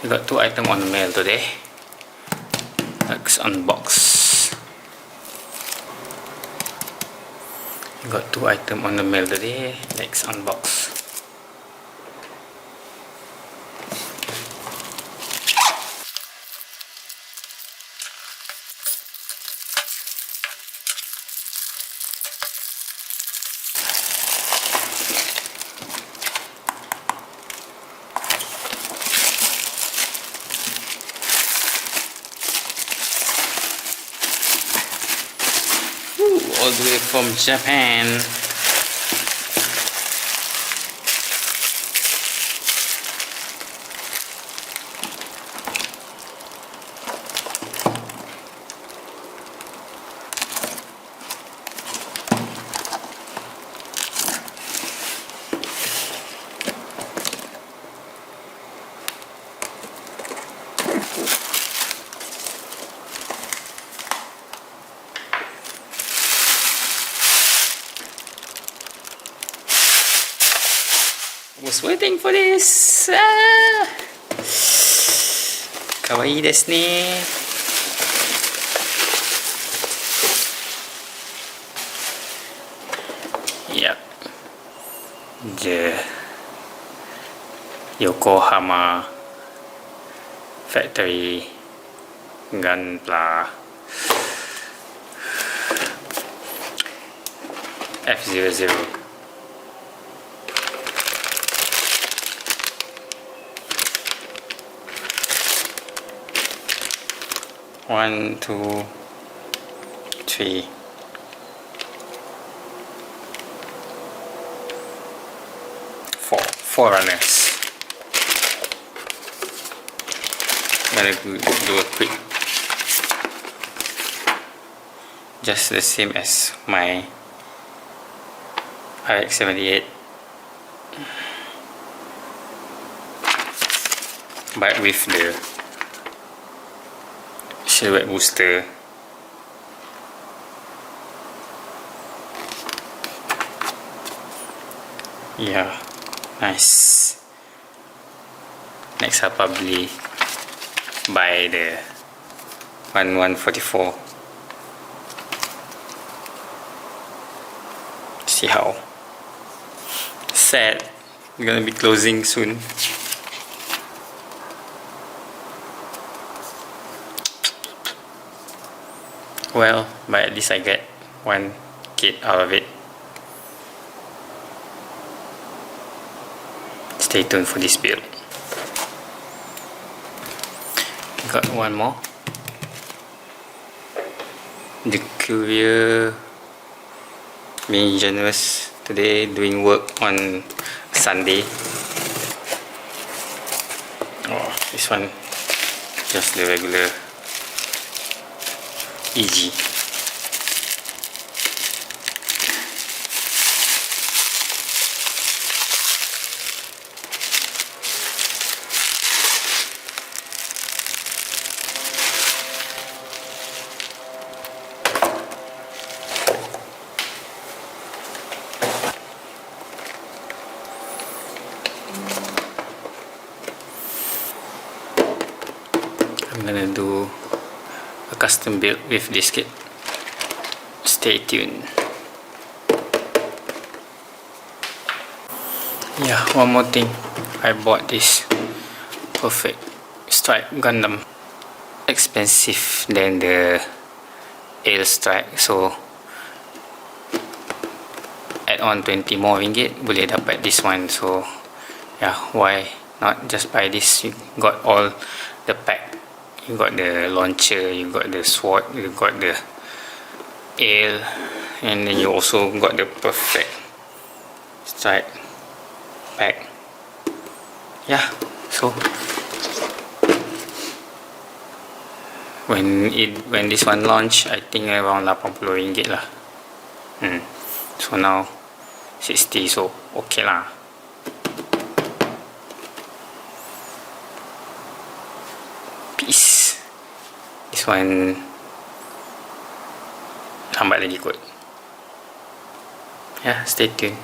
We got 2 items on the mail today. Let's unbox. We got 2 items on the mail today. Let's unbox. All the way from Japan. Was waiting for this. Kawaii desu ne. Yep. The Yokohama factory Gunpla F00. One, two, three, four runners. I'm gonna do a quick, just the same as my RX-78, but with the silhouette booster. Yeah, nice. Next I'll probably buy the 1144. See how. Sad, we're gonna be closing soon. Well, but at least I get one kit out of it. Stay tuned for this build. Got one more. The courier being generous today, doing work on Sunday. Oh, this one just the regular easy. I'm gonna do a custom build with this kit. Stay tuned. Yeah, one more thing. I bought this perfect stripe Gundam. Expensive than the Ale stripe, so add on 20 more ringgit boleh dapat this one. So yeah, why not just buy this? You got all the pack. You got the launcher, you got the sword, you got the ale, and then you also got the perfect stripe pack. Yeah, so when this one launch, I think around 80 ringgit lah. So now 60, so okay lah. Peace. This one lambat lagi kot. Yeah, stay tuned.